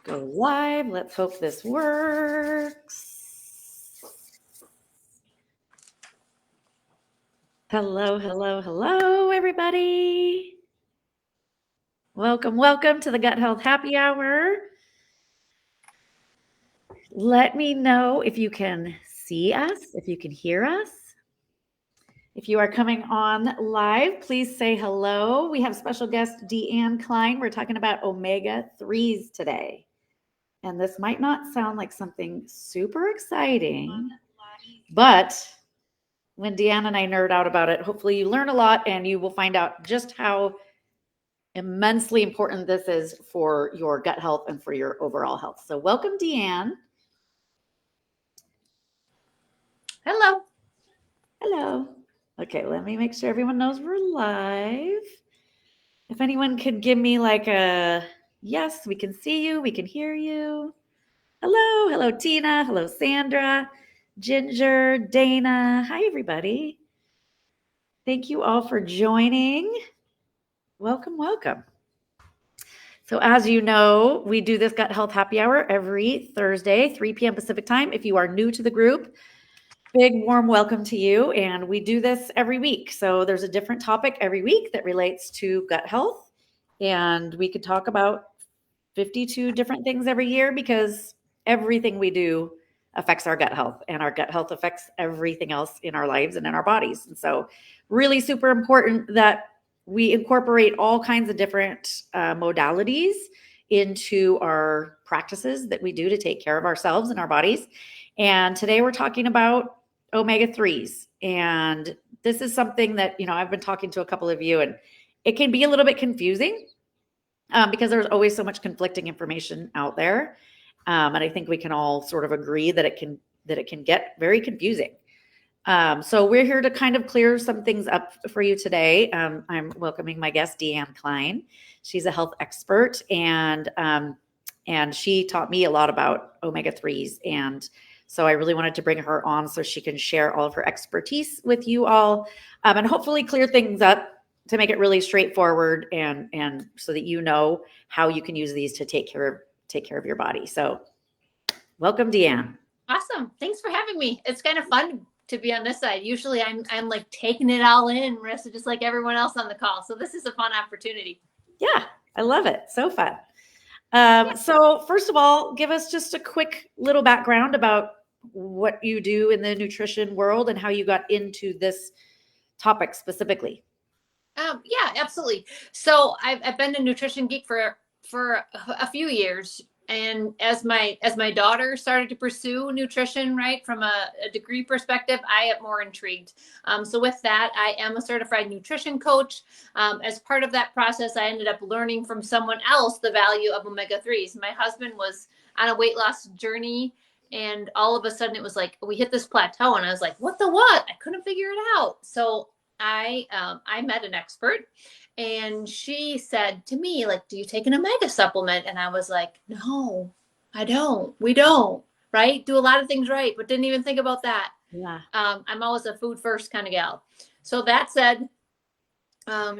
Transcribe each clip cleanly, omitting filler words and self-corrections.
Go live. Let's hope this works. Hello, everybody. Welcome to the Gut Health Happy Hour. Let me know if you can see us, if you can hear us. If you are coming on live, please say hello. We have special guest Deanne Klein. We're talking about omega-3s today. And this might not sound like something super exciting, but when Deanne and I nerd out about it, hopefully you learn a lot and you will find out just how immensely important this is for your gut health and for your overall health. So welcome, Deanne. Hello. Hello. Okay, let me make sure everyone knows we're live. If anyone could give me like a yes, we can see you, we can hear you. Hello, Tina. Hello, Sandra, Ginger, Dana. Hi, everybody. Thank you all for joining. Welcome. So as you know, we do this Gut Health Happy Hour every Thursday, 3 p.m. Pacific time. If you are new to the group, big warm welcome to you. And we do this every week. So there's a different topic every week that relates to gut health. And we could talk about 52 different things every year because everything we do affects our gut health, and our gut health affects everything else in our lives and in our bodies. And so really super important that we incorporate all kinds of different modalities into our practices that we do to take care of ourselves and our bodies. And today we're talking about omega-3s. And this is something that, I've been talking to a couple of you, and it can be a little bit confusing because there's always so much conflicting information out there. And I think we can all sort of agree that it can get very confusing. So we're here to kind of clear some things up for you today. I'm welcoming my guest, Deanne Klein. She's a health expert, and she taught me a lot about omega-3s. And so I really wanted to bring her on so she can share all of her expertise with you all, and hopefully clear things up to make it really straightforward and so that you know how you can use these to take care of your body. So welcome, Deanne. Awesome. Thanks for having me. It's kind of fun to be on this side. Usually I'm like taking it all in, Marissa, just like everyone else on the call. So this is a fun opportunity. Yeah, I love it. So fun. So first of all, give us just a quick little background about what you do in the nutrition world and how you got into this topic specifically. Yeah, absolutely. So I've been a nutrition geek for a few years. And as my daughter started to pursue nutrition, right, from a degree perspective, I am more intrigued. So with that, I am a certified nutrition coach. As part of that process, I ended up learning from someone else the value of omega-3s. My husband was on a weight loss journey, and all of a sudden it was like we hit this plateau, and I was like, what the what? I couldn't figure it out. So I met an expert, and she said to me, like, do you take an omega supplement? And I was like, no, I don't. We don't, right? Do a lot of things right, but didn't even think about that. Yeah. I'm always a food first kind of gal. So that said,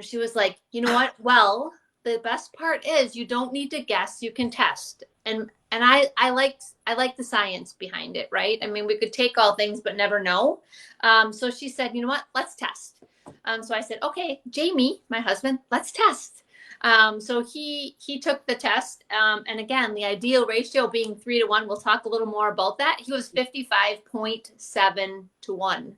she was like, you know what? Well, the best part is you don't need to guess, you can test. And I like the science behind it, right? I mean, we could take all things but never know. So she said, you know what? Let's test. So I said, okay, Jamie, my husband, let's test. So he took the test. And again, the ideal ratio being 3 to 1. We'll talk a little more about that. He was 55.7 to 1.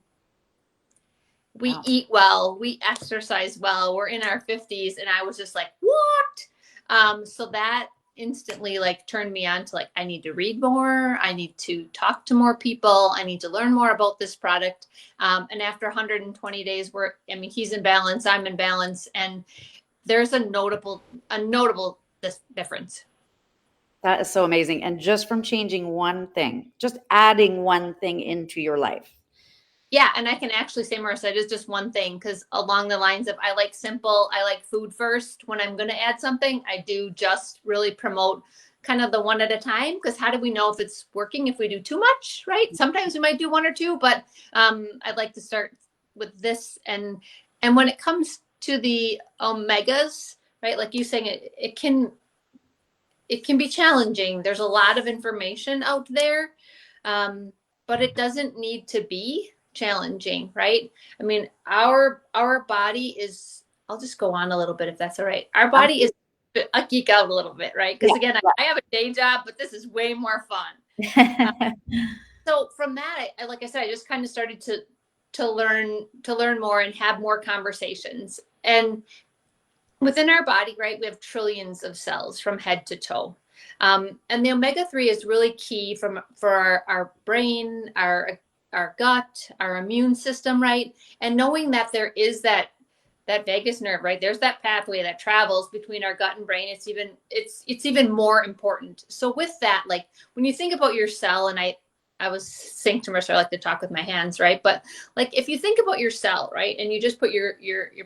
We eat well, we exercise well, we're in our 50s. And I was just like, what? So that instantly like turned me on to like, I need to read more. I need to talk to more people. I need to learn more about this product. And after 120 days, he's in balance, I'm in balance. And there's a notable difference. That is so amazing. And just from changing one thing, just adding one thing into your life. Yeah. And I can actually say, Marissa, it is just one thing, because along the lines of I like simple, I like food first. When I'm going to add something, I do just really promote kind of the one at a time, because how do we know if it's working if we do too much, right? Sometimes we might do one or two, but I'd like to start with this. And when it comes to the omegas, right, like you saying, it can it can be challenging. There's a lot of information out there, but it doesn't need to be challenging, right? I mean, our body is. I'll just go on a little bit if that's all right. Our body is. I geek out a little bit, right? Because Yeah, again, I have a day job, but this is way more fun. yeah. So from that, like I said, I just kind of started to learn more and have more conversations. And within our body, right, we have trillions of cells from head to toe. And the omega-3 is really key for our brain, our gut, our immune system, right? And knowing that there is that vagus nerve, right? There's that pathway that travels between our gut and brain. It's even more important. So with that, like when you think about your cell, and I was saying to Marissa, I like to talk with my hands, right? But like if you think about your cell, right, and you just put your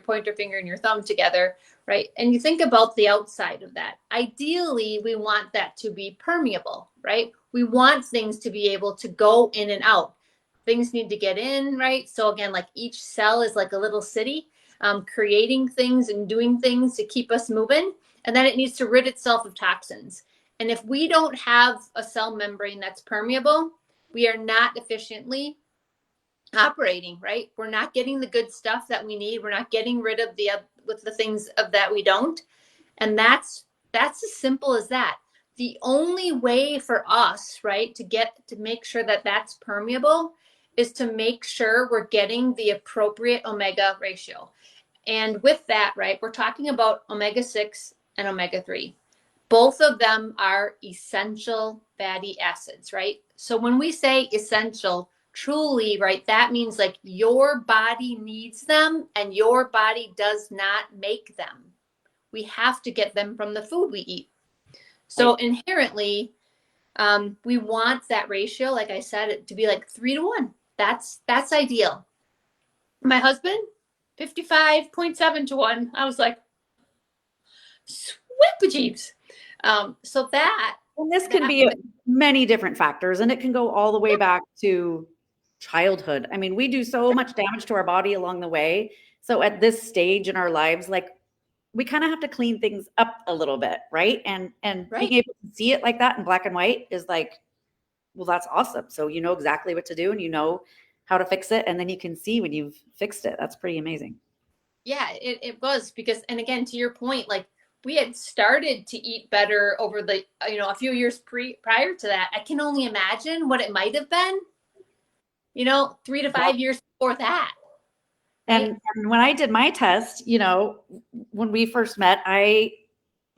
pointer finger and your thumb together, right, and you think about the outside of that, ideally we want that to be permeable, right? We want things to be able to go in and out. Things need to get in, right? So again, like each cell is like a little city, creating things and doing things to keep us moving. And then it needs to rid itself of toxins. And if we don't have a cell membrane that's permeable, we are not efficiently operating, right? We're not getting the good stuff that we need. We're not getting rid of the things of that we don't. And that's as simple as that. The only way for us, right, to make sure that that's permeable is to make sure we're getting the appropriate omega ratio. And with that, right, we're talking about omega-6 and omega-3. Both of them are essential fatty acids, right? So when we say essential, truly, right, that means like your body needs them and your body does not make them. We have to get them from the food we eat. So inherently, we want that ratio, like I said, to be like 3-1. That's ideal. My husband, 55.7-1. I was like, sweet. So that. And this can be many different factors, and it can go all the way back to childhood. I mean, we do so much damage to our body along the way. So at this stage in our lives, like we kind of have to clean things up a little bit, right? And right. being able to see it like that in black and white is like, well, that's awesome. So you know exactly what to do and you know how to fix it. And then you can see when you've fixed it. That's pretty amazing. Yeah, it was because, and again, to your point, like we had started to eat better over the, a few years prior to that. I can only imagine what it might have been, 3 to 5 years before that. Right? And when I did my test, when we first met, I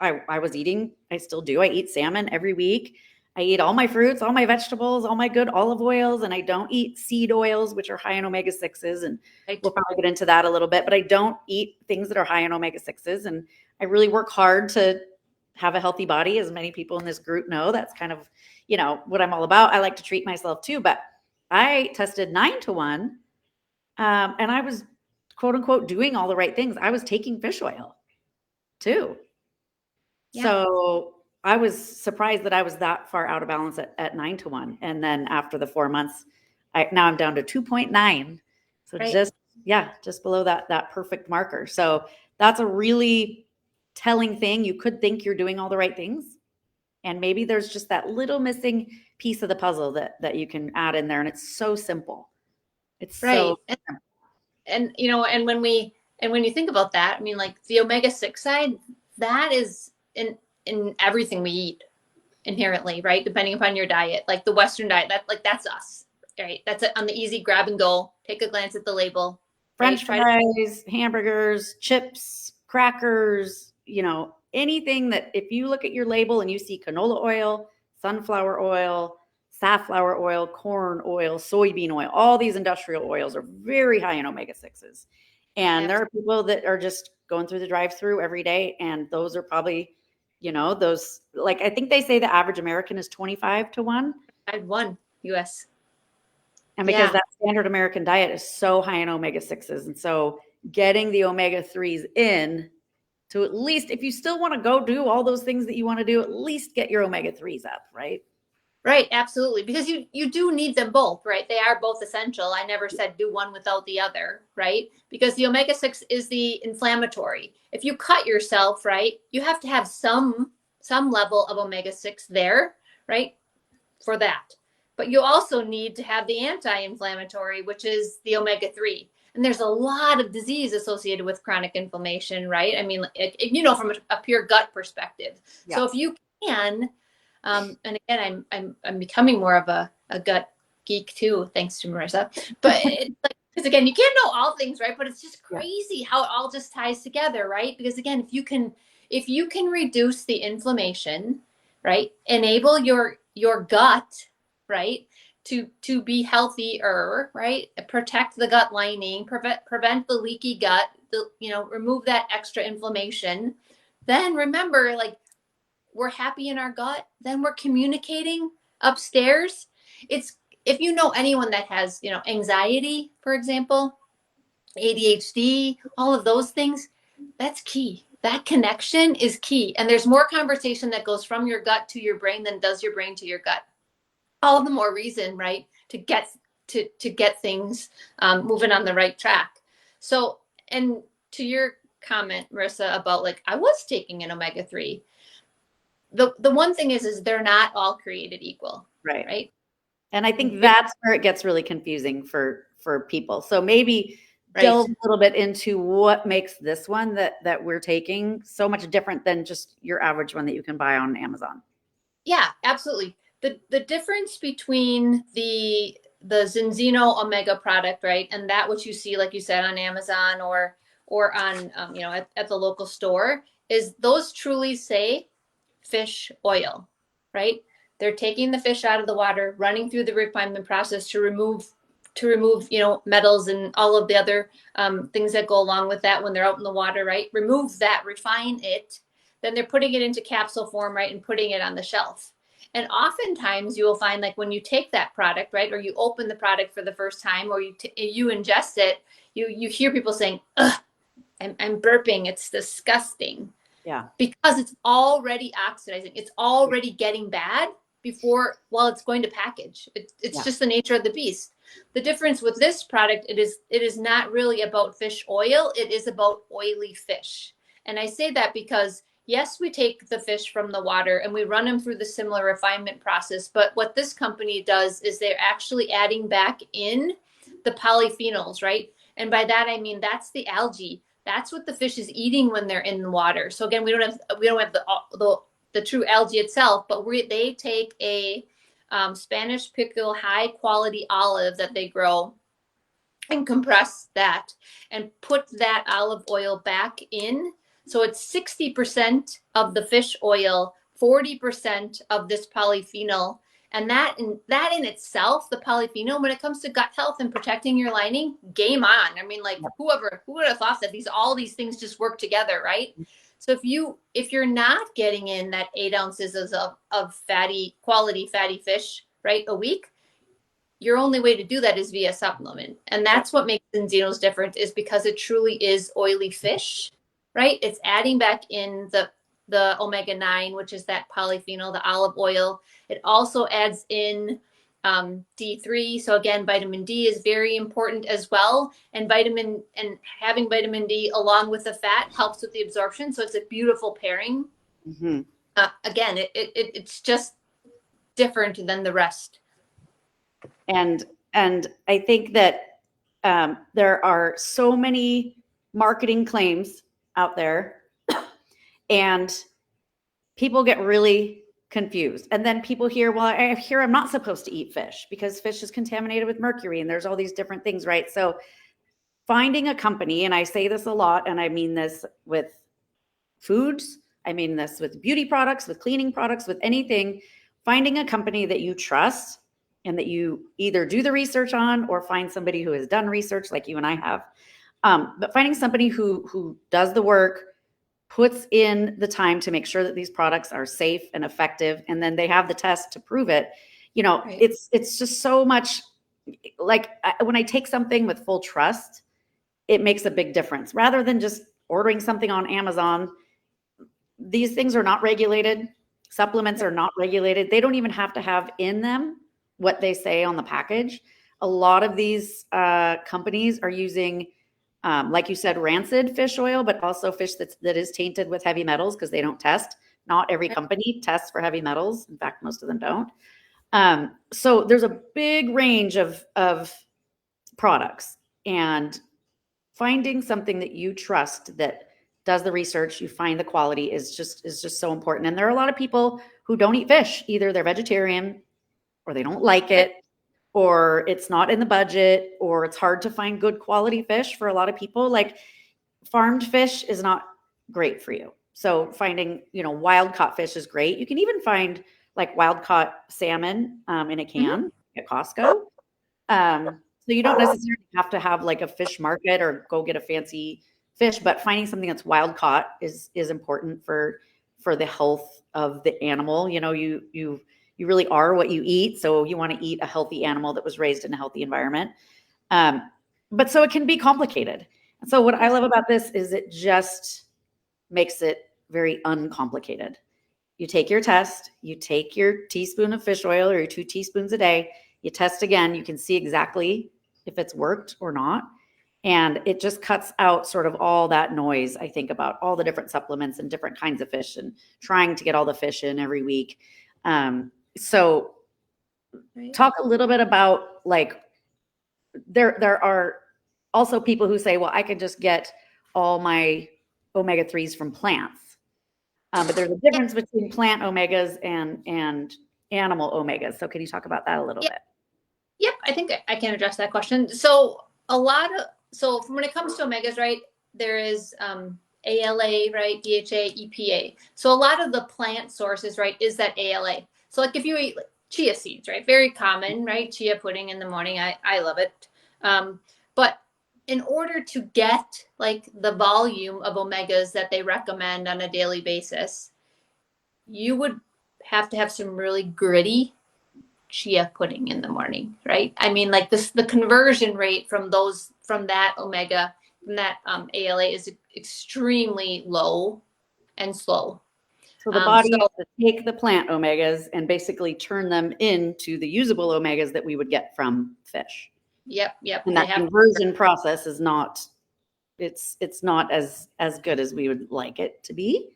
was eating, I still do. I eat salmon every week. I eat all my fruits, all my vegetables, all my good olive oils, and I don't eat seed oils, which are high in omega-6s. And we'll probably get into that a little bit, but I don't eat things that are high in omega-6s. And I really work hard to have a healthy body, as many people in this group know. That's kind of, what I'm all about. I like to treat myself too, but I tested 9-1, and I was quote unquote doing all the right things. I was taking fish oil too. Yeah. So I was surprised that I was that far out of balance at 9-1. And then after the 4 months, now I'm down to 2.9. So just below that perfect marker. So that's a really telling thing. You could think you're doing all the right things. And maybe there's just that little missing piece of the puzzle that you can add in there. And it's so simple. It's right. So simple. And when you think about that, I mean, like the omega-6 side, that is in everything we eat inherently, right? Depending upon your diet, like the Western diet, that's us, right? That's it on the easy grab and go. Take a glance at the label. French fries, hamburgers, chips, crackers, anything that if you look at your label and you see canola oil, sunflower oil, safflower oil, corn oil, soybean oil, all these industrial oils are very high in omega-6s. And there are people that are just going through the drive-through every day. And those are probably, those, like, I think they say the average American is 25-1. 1 US. And because that standard American diet is so high in omega-6s. And so getting the omega-3s in to at least, if you still want to go do all those things that you want to do, at least get your omega-3s up, right? Right, absolutely. Because you do need them both, right? They are both essential. I never said do one without the other, right? Because the omega-6 is the inflammatory. If you cut yourself, right, you have to have some some level of omega-6 there, right, for that. But you also need to have the anti-inflammatory, which is the omega-3. And there's a lot of disease associated with chronic inflammation, right? I mean, from a pure gut perspective. Yeah. So if you can, and again, I'm becoming more of a gut geek too, thanks to Marissa. But because again, you can't know all things, right? But it's just crazy how it all just ties together, right? Because again, if you can reduce the inflammation, right, enable your gut, right, to be healthier, right, protect the gut lining, prevent the leaky gut, remove that extra inflammation, then remember, like, we're happy in our gut, then we're communicating upstairs. It's, if you know anyone that has, anxiety, for example, ADHD, all of those things, that's key. That connection is key. And there's more conversation that goes from your gut to your brain than does your brain to your gut. All the more reason, right, to get things moving on the right track. So, and to your comment, Marissa, about like, I was taking an omega-3. The one thing is they're not all created equal. Right. And I think that's where it gets really confusing for people. So maybe delve a little bit into what makes this one that we're taking so much different than just your average one that you can buy on Amazon. Yeah, absolutely. The difference between the Zinzino Omega product, right, and that which you see, like you said, on Amazon or on at the local store, is those truly say fish oil, right? They're taking the fish out of the water, running through the refinement process to remove metals and all of the other things that go along with that when they're out in the water, right? Remove that, refine it, then they're putting it into capsule form, right, and putting it on the shelf. And oftentimes you will find, like, when you take that product, right, or you open the product for the first time, or you ingest it, you hear people saying, "Ugh, I'm burping. It's disgusting." Yeah. Because it's already oxidizing. It's already getting bad while it's going to package. It's just the nature of the beast. The difference with this product, it is not really about fish oil. It is about oily fish. And I say that because, yes, we take the fish from the water and we run them through the similar refinement process. But what this company does is they're actually adding back in the polyphenols, right? And by that, I mean, that's the algae. That's what the fish is eating when they're in the water. So again, we don't have the true algae itself, but they take a Spanish pickle high quality olive that they grow and compress that and put that olive oil back in. So it's 60% of the fish oil, 40% of this polyphenol. And that in itself, the polyphenol, when it comes to gut health and protecting your lining, game on. I mean, like, who would have thought that all these things just work together, right? So if you're not getting in that 8 ounces of quality fatty fish, right, a week, your only way to do that is via supplement. And that's what makes Zinzino's different, is because it truly is oily fish, right? It's adding back in the omega-9, which is that polyphenol, the olive oil. It also adds in D3. So again, vitamin D is very important as well. And having vitamin D along with the fat helps with the absorption. So it's a beautiful pairing. Mm-hmm. Again, it's just different than the rest. And I think that there are so many marketing claims out there, and people get really confused. And then people hear, well, I hear I'm not supposed to eat fish because fish is contaminated with mercury, and there's all these different things, right? So finding a company, and I say this a lot, and I mean this with foods, I mean this with beauty products, with cleaning products, with anything, finding a company that you trust and that you either do the research on or find somebody who has done research like you and I have. But finding somebody who does the work, puts in the time to make sure that these products are safe and effective, and then they have the test to prove it. Right. It's just so much, like, when I take something with full trust, it makes a big difference rather than just ordering something on Amazon. These things are not regulated. Supplements are not regulated. They don't even have to have in them what they say on the package. A lot of these companies are using, like you said, rancid fish oil, but also fish that is tainted with heavy metals because they don't test Not every company tests for heavy metals. In fact, most of them don't. So there's a big range of products, and finding something that you trust that does the research, you find the quality is just so important. And there are a lot of people who don't eat fish. Either they're vegetarian or they don't like it, or it's not in the budget, or it's hard to find good quality fish for a lot of people. Like farmed fish is not great for you. So finding, wild caught fish is great. You can even find like wild caught salmon in a can at Costco. So you don't necessarily have to have like a fish market or go get a fancy fish, but finding something that's wild caught is important for the health of the animal. You really are what you eat, so you want to eat a healthy animal that was raised in a healthy environment. But so it can be complicated. And so what I love about this is it just makes it very uncomplicated. You take your test, you take your teaspoon of fish oil or your 2 teaspoons a day, you test again, you can see exactly if it's worked or not. And it just cuts out sort of all that noise, I think, about all the different supplements and different kinds of fish and trying to get all the fish in every week. So talk a little bit about like, there are also people who say, well, I can just get all my omega-3s from plants. But there's a difference between plant omegas and animal omegas. So can you talk about that a little bit? Yep, I think I can address that question. So when it comes to omegas, right, there is ALA, right, DHA, EPA. So a lot of the plant sources, right, is that ALA. So like if you eat like chia seeds, right, very common, right, chia pudding in the morning, I love it. But in order to get like the volume of omegas that they recommend on a daily basis, you would have to have some really gritty chia pudding in the morning, right? I mean, like the conversion rate from that omega, from that ALA is extremely low and slow. So the body has to take the plant omegas and basically turn them into the usable omegas that we would get from fish. Yep. And that conversion process is not, it's not as good as we would like it to be.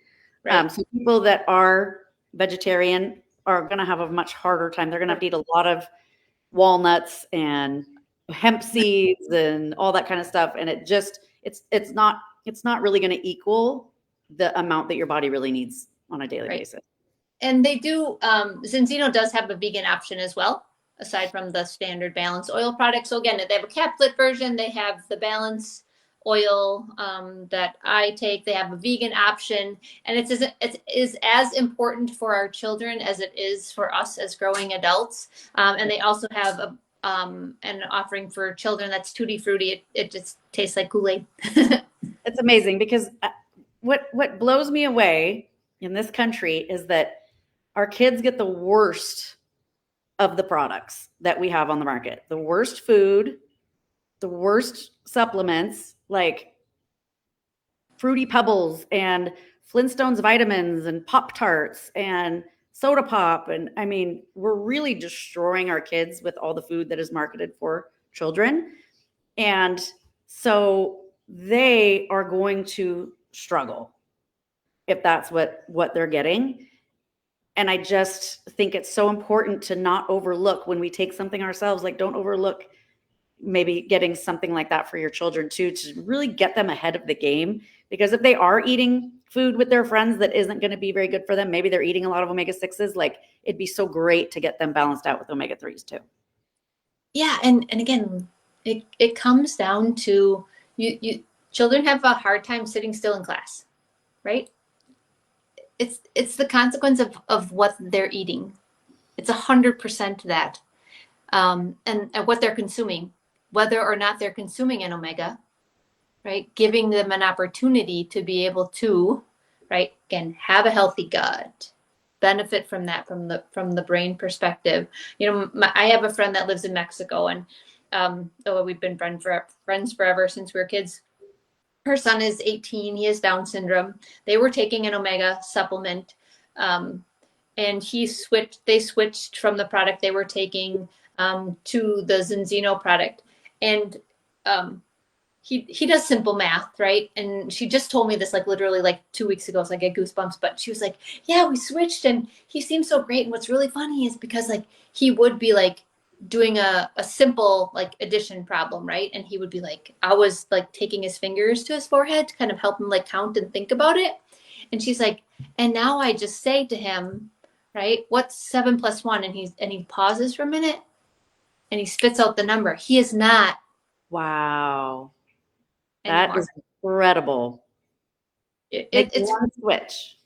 Right. So people that are vegetarian are going to have a much harder time. They're going to have to eat a lot of walnuts and hemp seeds and all that kind of stuff. And it's not really going to equal the amount that your body really needs on a daily basis. And they do, Zinzino does have a vegan option as well, aside from the standard Balance oil product. So again, they have a capsule version. They have the Balance oil that I take. They have a vegan option, and it is as important for our children as it is for us as growing adults. And they also have an offering for children that's tutti frutti. It just tastes like Kool-Aid. It's amazing because what blows me away in this country is that our kids get the worst of the products that we have on the market. The worst food, the worst supplements, like Fruity Pebbles and Flintstones vitamins and Pop-Tarts and soda pop. And I mean, we're really destroying our kids with all the food that is marketed for children. And so they are going to struggle if that's what they're getting. And I just think it's so important to not overlook when we take something ourselves, like don't overlook maybe getting something like that for your children too, to really get them ahead of the game. Because if they are eating food with their friends that isn't going to be very good for them, maybe they're eating a lot of omega-6s, like it'd be so great to get them balanced out with omega-3s too. Yeah. And again, it comes down to you children have a hard time sitting still in class, right? It's the consequence of what they're eating. It's 100% that. And what they're consuming, whether or not they're consuming an omega, right? Giving them an opportunity to be able to, right, again, have a healthy gut, benefit from that, from the brain perspective. I have a friend that lives in Mexico, and we've been friends forever since we were kids. Her son is 18. He has Down syndrome. They were taking an omega supplement, and they switched from the product they were taking to the Zinzino product. And he does simple math, right? And she just told me this like literally like 2 weeks ago, so I get goosebumps. But she was like, yeah, we switched and he seems so great. And what's really funny is because like he would be like doing a simple like addition problem, right? And he would be like, I was like taking his fingers to his forehead to kind of help him like count and think about it. And she's like, and now I just say to him, right, what's 7 + 1? And he pauses for a minute and he spits out the number. He is not Wow. That anymore. is incredible. It's One switch.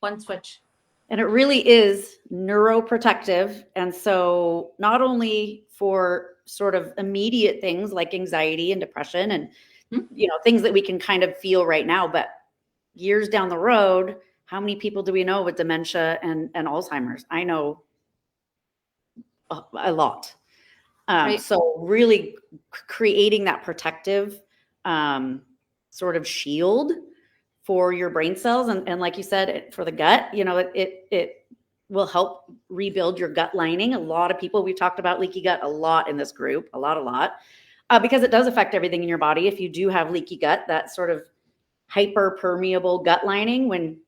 one switch. And it really is neuroprotective. And so not only for sort of immediate things like anxiety and depression and things that we can kind of feel right now, but years down the road, how many people do we know with dementia and Alzheimer's? I know a lot. Right. So really creating that protective sort of shield for your brain cells. And like you said, for the gut, it will help rebuild your gut lining. A lot of people, we've talked about leaky gut a lot in this group, a lot, because it does affect everything in your body. If you do have leaky gut, that sort of hyperpermeable gut lining, when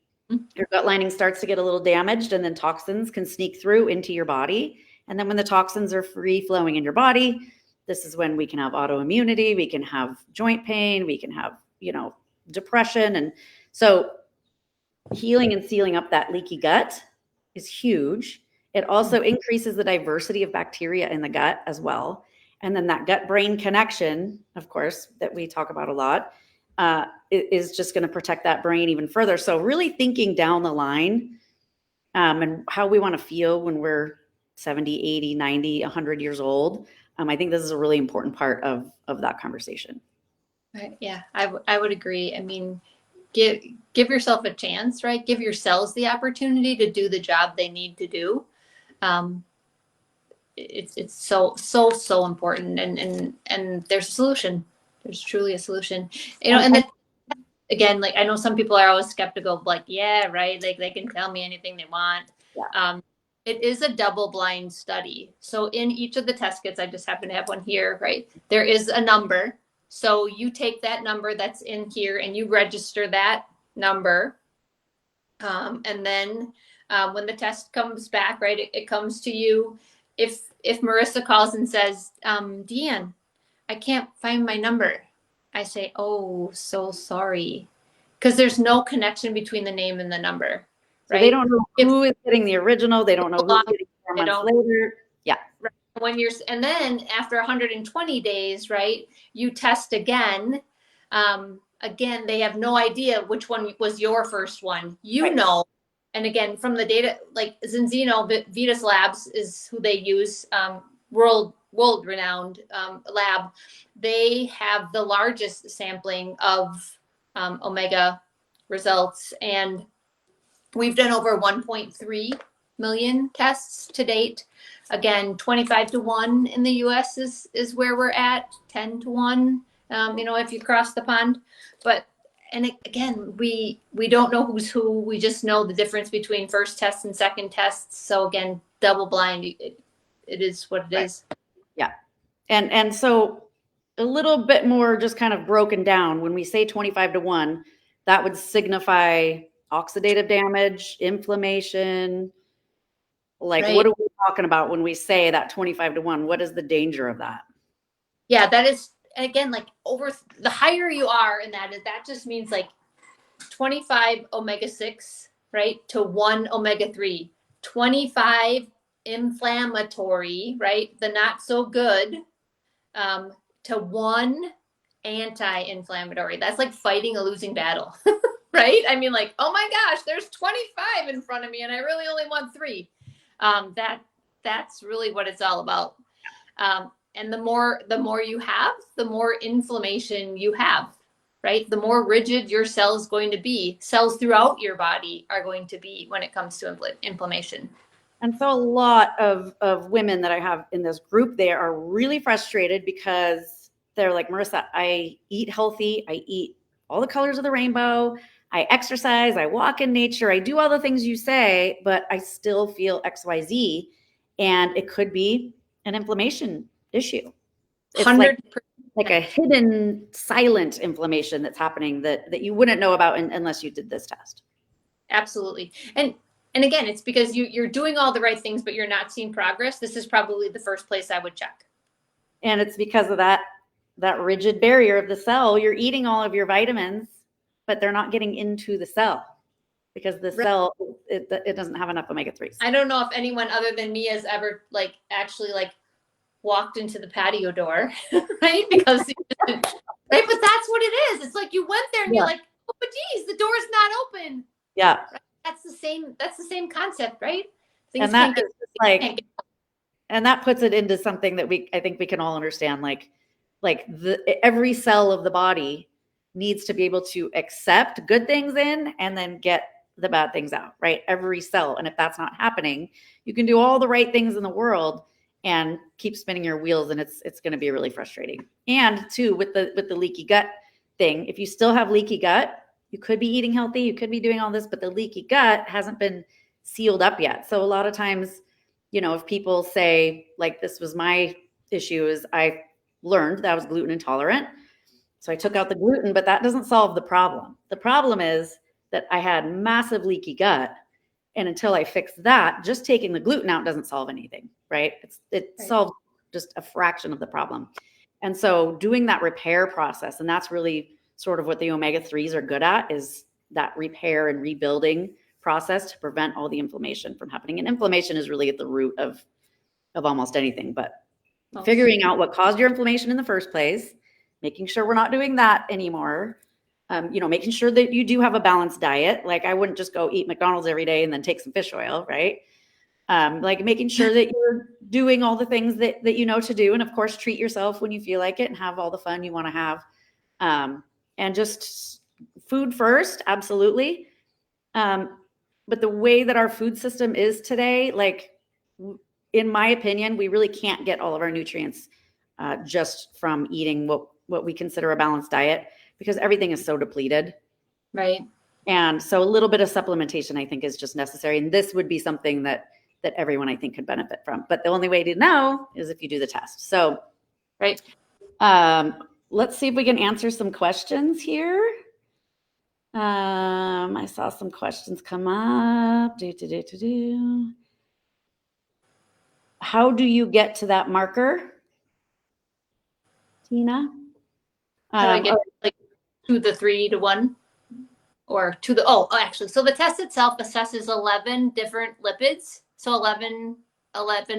your gut lining starts to get a little damaged, and then toxins can sneak through into your body. And then when the toxins are free flowing in your body, this is when we can have autoimmunity, we can have joint pain, we can have, depression. And so healing and sealing up that leaky gut is huge. It also increases the diversity of bacteria in the gut as well. And then that gut brain connection, of course, that we talk about a lot, is just going to protect that brain even further. So really thinking down the line and how we want to feel when we're 70, 80, 90, 100 years old. I think this is a really important part of that conversation. Right. Yeah, I would agree. I mean, give yourself a chance, right? Give your cells the opportunity to do the job they need to do. It's so important, and there's a solution. There's truly a solution. And then again, like I know some people are always skeptical, like, yeah, right, like they can tell me anything they want. Yeah. It is a double-blind study. So in each of the test kits, I just happen to have one here, right? There is a number. So you take that number that's in here and you register that number. And then when the test comes back, right, it comes to you. If Marissa calls and says, Deanne, I can't find my number, I say, oh, so sorry. Because there's no connection between the name and the number. So they don't know who is getting the original. They don't know who's getting 4 months later. Yeah. When and then after 120 days, right, you test again. Again, they have no idea which one was your first one. Know. And again, from the data, like Zinzino, Vitas Labs is who they use, world renowned lab. They have the largest sampling of Omega results, and we've done over 1.3 million tests to date. Again, 25-1 in the US is where we're at, 10-1, if you cross the pond. But, and again, we don't know who's who. We just know the difference between first tests and second tests. So again, double blind, it is what it is. Yeah. And so a little bit more just kind of broken down, when we say 25-1, that would signify oxidative damage, inflammation. Like, what are we talking about when we say that 25-1? What is the danger of that? Yeah, that is, again, like over the higher you are in that just means like 25 omega-6, right, to 1 omega-3, 25 inflammatory, right, the not so good, to 1 anti-inflammatory. That's like fighting a losing battle, right? I mean, like, oh my gosh, there's 25 in front of me and I really only want 3. That's really what it's all about. And the more you have, the more inflammation you have, right? The more rigid your cell is going to be. Cells throughout your body are going to be when it comes to inflammation. And so a lot of women that I have in this group, they are really frustrated because they're like, Marissa, I eat healthy. I eat all the colors of the rainbow. I exercise. I walk in nature. I do all the things you say, but I still feel XYZ. And it could be an inflammation issue. It's 100%. like a hidden silent inflammation that's happening that you wouldn't know about unless you did this test. Absolutely. And again, it's because you're doing all the right things, but you're not seeing progress. This is probably the first place I would check. And it's because of that rigid barrier of the cell. You're eating all of your vitamins, but they're not getting into the cell because the cell, it doesn't have enough omega-3s. I don't know if anyone other than me has ever actually walked into the patio door, right? Because right, but that's what it is. It's like you went there and you're like, oh, but geez, the door's not open. Yeah. Right? That's the same concept, right? Things and that is like, and that puts it into something that I think we can all understand. Every cell of the body needs to be able to accept good things in and then get the bad things out, right? Every cell. And if that's not happening, you can do all the right things in the world and keep spinning your wheels, and it's going to be really frustrating. And too, with the leaky gut thing, if you still have leaky gut, you could be eating healthy, you could be doing all this, but the leaky gut hasn't been sealed up yet. So a lot of times, if people say, like, this was my issue, is I learned that I was gluten intolerant. So I took out the gluten, but that doesn't solve the problem. The problem is that I had massive leaky gut. And until I fix that, just taking the gluten out doesn't solve anything, right? It solves just a fraction of the problem. And so doing that repair process, and that's really sort of what the omega-3s are good at, is that repair and rebuilding process to prevent all the inflammation from happening. And inflammation is really at the root of almost anything, but figuring out what caused your inflammation in the first place, making sure we're not doing that anymore. Making sure that you do have a balanced diet. Like, I wouldn't just go eat McDonald's every day and then take some fish oil, right? Making sure that you're doing all the things that you know to do. And of course, treat yourself when you feel like it and have all the fun you want to have. And just food first, absolutely. But the way that our food system is today, in my opinion, we really can't get all of our nutrients just from eating what we consider a balanced diet, because everything is so depleted. Right. And so a little bit of supplementation, I think, is just necessary. And this would be something that everyone, I think, could benefit from. But the only way to know is if you do the test. So, right. Let's see if we can answer some questions here. I saw some questions come up. How do you get to that marker, Tina? How do I get to the 3 to 1? Or to the, actually, so the test itself assesses 11 different lipids. So 11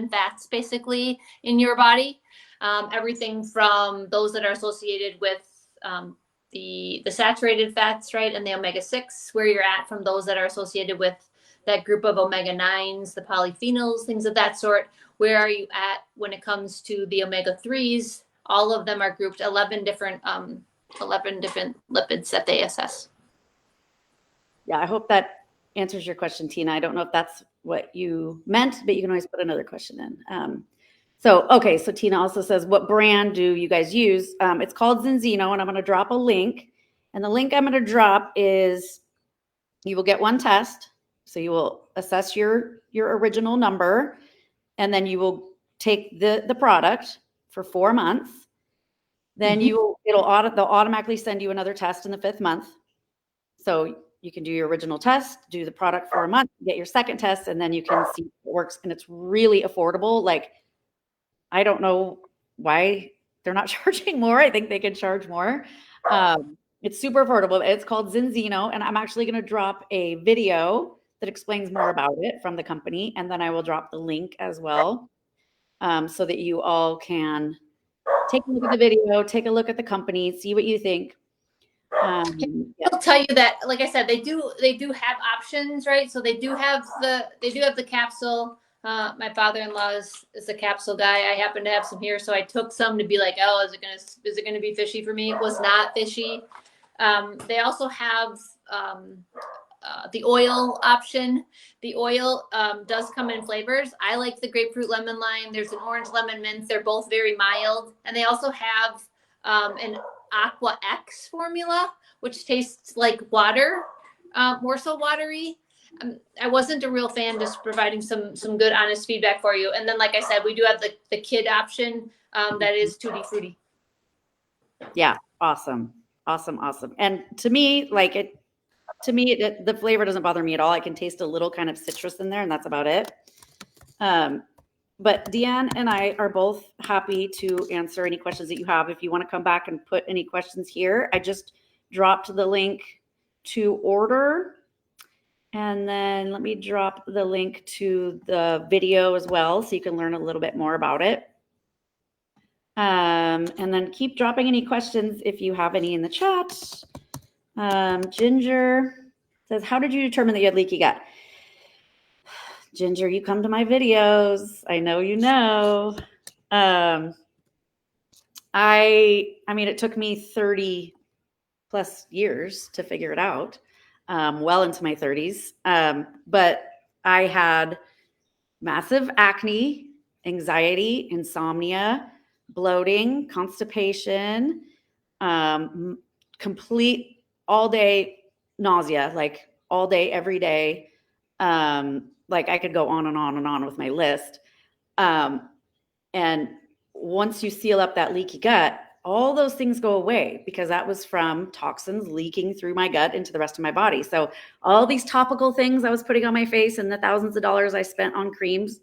fats basically in your body. Everything from those that are associated with the saturated fats, right? And the omega-6, where you're at, from those that are associated with that group of omega-9s, the polyphenols, things of that sort. Where are you at when it comes to the omega-3s? All of them are grouped 11 different lipids that they assess. Yeah, I hope that answers your question, Tina. I don't know if that's what you meant, but you can always put another question in. So Tina also says, what brand do you guys use? It's called Zenzino, and I'm going to drop a link. And the link I'm going to drop is, you will get one test. So you will assess your original number, and then you will take the product for 4 months. Then they'll automatically send you another test in the 5th month. So you can do your original test, do the product for a month, get your second test, and then you can see if it works. And it's really affordable. Like, I don't know why they're not charging more. I think they could charge more. It's super affordable. It's called Zenzino, and I'm actually going to drop a video that explains more about it from the company, and then I will drop the link as well, so that you all can take a look at the video, take a look at the company, see what you think. I'll tell you that, like I said, they do have options, right? So they do have the capsule. My father-in-law is a capsule guy. I happen to have some here, so I took some to be like, oh, is it gonna be fishy for me? It was not fishy. They also have the oil option. The oil does come in flavors. I like the grapefruit lemon lime. There's an orange lemon mint. They're both very mild, and they also have an Aqua X formula, which tastes like water, more so watery. I wasn't a real fan, just providing some good, honest feedback for you. And then, like I said, we do have the kid option that is Tutti Frutti. Yeah. Awesome. Awesome. Awesome. And to me, the flavor doesn't bother me at all. I can taste a little kind of citrus in there, and that's about it. Um, but Deanne and I are both happy to answer any questions that you have. If you want to come back and put any questions here, I just dropped the link to order. And then let me drop the link to the video as well so you can learn a little bit more about it. And then keep dropping any questions if you have any in the chat. Ginger says, how did you determine that you had leaky gut? Ginger, you come to my videos. I know you know. I mean, it took me 30 plus years to figure it out, well into my 30s. But I had massive acne, anxiety, insomnia, bloating, constipation, complete all day nausea, like all day, every day. Like I could go on and on and on with my list. And once you seal up that leaky gut, all those things go away because that was from toxins leaking through my gut into the rest of my body. So all these topical things I was putting on my face and the thousands of dollars I spent on creams,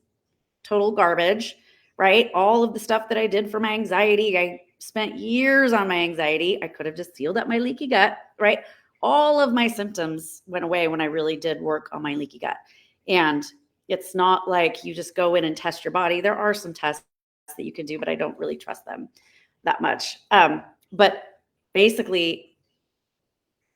total garbage, right? All of the stuff that I did for my anxiety, I spent years on my anxiety. I could have just sealed up my leaky gut, right? All of my symptoms went away when I really did work on my leaky gut. And it's not like you just go in and test your body. There are some tests that you can do, but I don't really trust them that much. But basically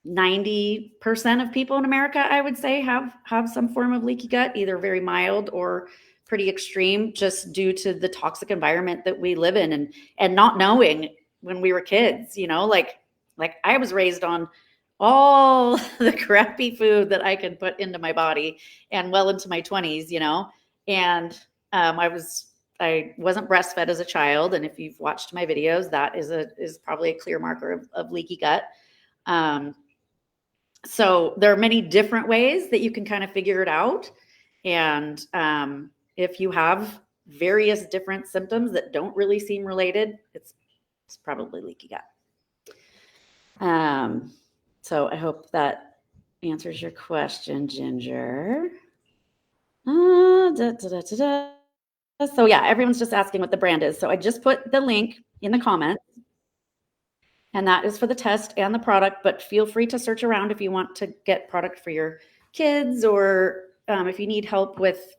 90% of people in America, I would say, have some form of leaky gut, either very mild or pretty extreme, just due to the toxic environment that we live in and not knowing when we were kids, like I was raised on all the crappy food that I could put into my body and well into my 20s, and I wasn't breastfed as a child. And if you've watched my videos, that is probably a clear marker of leaky gut. So there are many different ways that you can kind of figure it out. And if you have various different symptoms that don't really seem related, it's probably leaky gut. So I hope that answers your question, Ginger. So yeah, everyone's just asking what the brand is. So I just put the link in the comments. And that is for the test and the product, but feel free to search around if you want to get product for your kids, or if you need help with,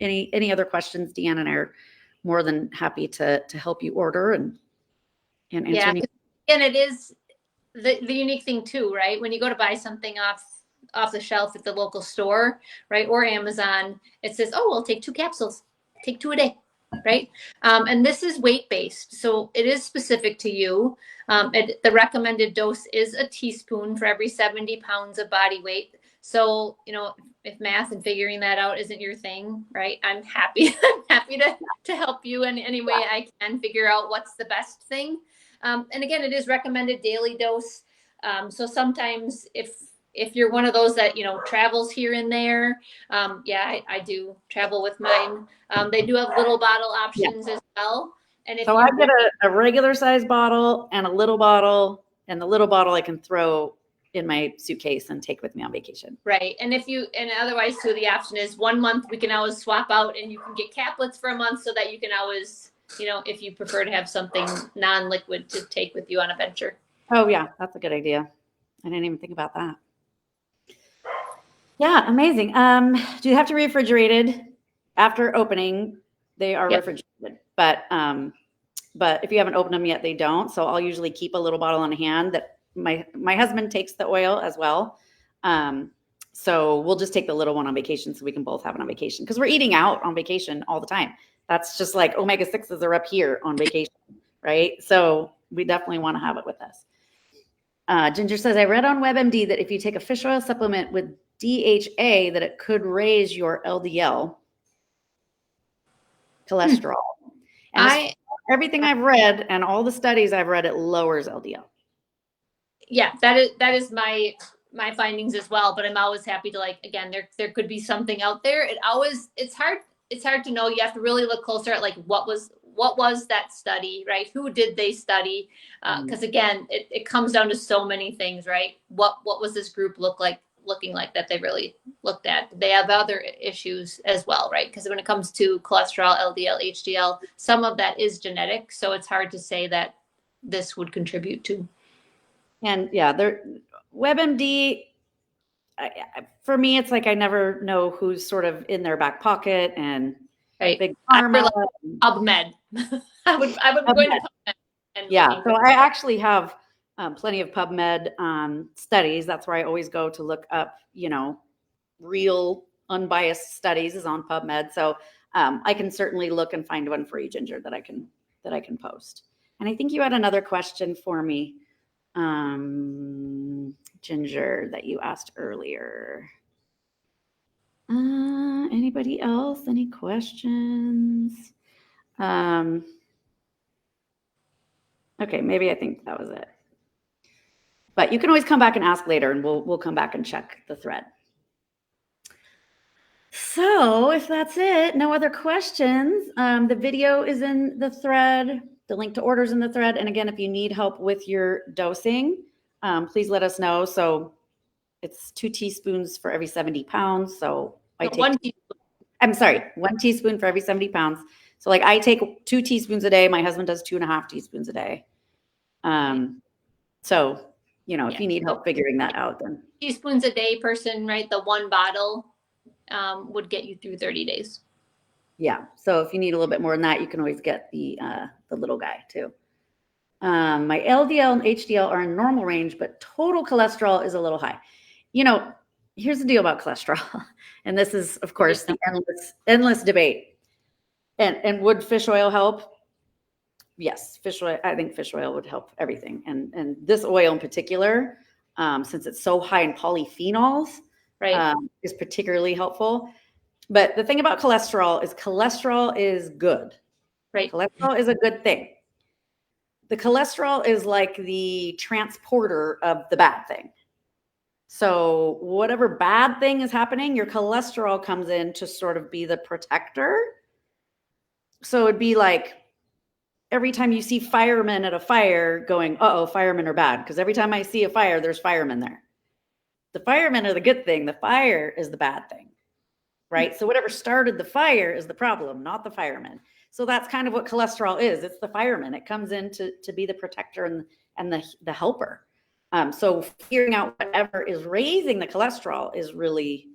any other questions. Deanne and I are more than happy to help you order and answer any. And it is the unique thing too, right? When you go to buy something off the shelf at the local store, right, or Amazon, it says, oh, we'll take 2 capsules, take 2 a day, right? And this is weight-based, so it is specific to you. The recommended dose is a teaspoon for every 70 pounds of body weight. So, if math and figuring that out isn't your thing, right, I'm happy to help you in any way I can figure out what's the best thing. And again, it is recommended daily dose. So sometimes if you're one of those that, travels here and there, I do travel with mine. They do have little bottle options as well. And if I get a regular size bottle and a little bottle, and the little bottle I can throw in my suitcase and take with me on vacation. Right. And otherwise too, the option is 1 month, we can always swap out and you can get caplets for a month so that you can always, if you prefer to have something non-liquid to take with you on a venture. Oh yeah, that's a good idea. I didn't even think about that. Yeah, amazing. Do you have to be refrigerated after opening? They are refrigerated, but if you haven't opened them yet, they don't. So I'll usually keep a little bottle on hand. That my husband takes the oil as well. So we'll just take the little one on vacation so we can both have it on vacation, because we're eating out on vacation all the time. That's just like omega-6s are up here on vacation, right? So we definitely want to have it with us. Ginger says, I read on WebMD that if you take a fish oil supplement with DHA, that it could raise your LDL cholesterol. And everything I've read and all the studies I've read, it lowers LDL. Yeah, that is my findings as well. But I'm always happy to, again, there could be something out there. It's hard to know. You have to really look closer at what what was that study, right? Who did they study? Because again, it comes down to so many things, right? What was this group looking like that they really looked at? They have other issues as well, right? Because when it comes to cholesterol, LDL, HDL, some of that is genetic, so it's hard to say that this would contribute to. And yeah, WebMD, for me, it's like I never know who's sort of in their back pocket, and right. Big Pharma. PubMed. I would go into PubMed. And yeah, so I actually have plenty of PubMed studies. That's where I always go to look up, real unbiased studies is on PubMed. So I can certainly look and find one for you, Ginger, that I can post. And I think you had another question for me, Ginger, that you asked earlier. Anybody else? Any questions? Okay, maybe I think that was it. But you can always come back and ask later, and we'll come back and check the thread. So if that's it, no other questions. The video is in the thread. The link to orders in the thread. And again, if you need help with your dosing, please let us know. So it's 2 teaspoons for every 70 pounds. So I take 1 teaspoon for every 70 pounds. So like I take 2 teaspoons a day. My husband does 2.5 teaspoons a day. So, if you need help figuring that out, then teaspoons a day person, right? The 1 bottle would get you through 30 days. Yeah. So if you need a little bit more than that, you can always get the little guy too. My LDL and HDL are in normal range, but total cholesterol is a little high. Here's the deal about cholesterol. And this is, of course, the endless debate. And would fish oil help? Yes, fish oil. I think fish oil would help everything. And this oil in particular, since it's so high in polyphenols, right, is particularly helpful. But the thing about cholesterol is good. Right. Cholesterol is a good thing. The cholesterol is like the transporter of the bad thing. So whatever bad thing is happening, your cholesterol comes in to sort of be the protector. So it'd be like every time you see firemen at a fire going, uh-oh, firemen are bad. Because every time I see a fire, there's firemen there. The firemen are the good thing. The fire is the bad thing, right? So whatever started the fire is the problem, not the firemen. So that's kind of what cholesterol is. It's the fireman. It comes in to be the protector and the helper. So figuring out whatever is raising the cholesterol is really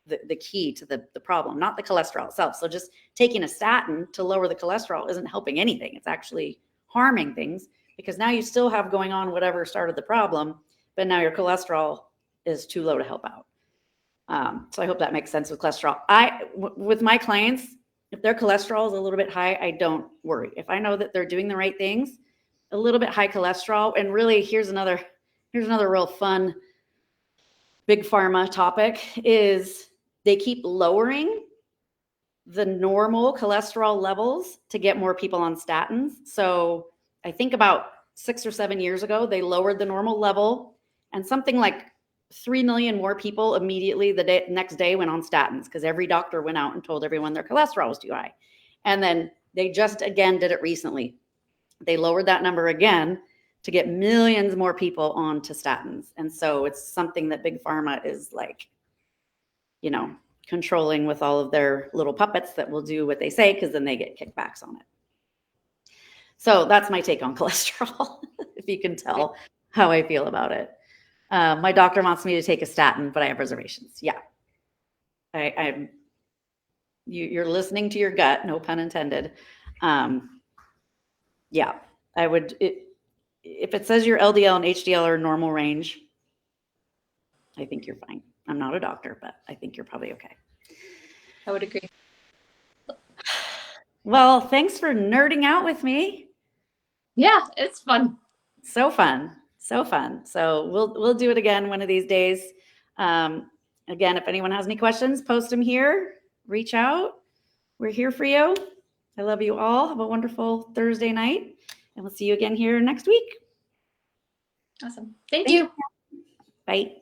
the key to the problem, not the cholesterol itself. So just taking a statin to lower the cholesterol isn't helping anything. It's actually harming things, because now you still have going on whatever started the problem, but now your cholesterol is too low to help out. So I hope that makes sense with cholesterol. With my clients, if their cholesterol is a little bit high, I don't worry. If I know that they're doing the right things, a little bit high cholesterol, and really here's another real fun big pharma topic, is they keep lowering the normal cholesterol levels to get more people on statins. So I think about 6 or 7 years ago, they lowered the normal level, and something like 3 million more people immediately the next day went on statins, because every doctor went out and told everyone their cholesterol was too high. And then they just again did it recently. They lowered that number again to get millions more people onto statins. And so it's something that big pharma is like, controlling with all of their little puppets that will do what they say, because then they get kickbacks on it. So that's my take on cholesterol, if you can tell how I feel about it. My doctor wants me to take a statin, but I have reservations. Yeah. You're listening to your gut, no pun intended. Yeah, I would, if it says your LDL and HDL are normal range, I think you're fine. I'm not a doctor, but I think you're probably okay. I would agree. Well, thanks for nerding out with me. Yeah, it's fun. So fun. So fun. So we'll do it again one of these days. Again, if anyone has any questions, post them here. Reach out. We're here for you. I love you all. Have a wonderful Thursday night, and we'll see you again here next week. Awesome. Thank you. Bye.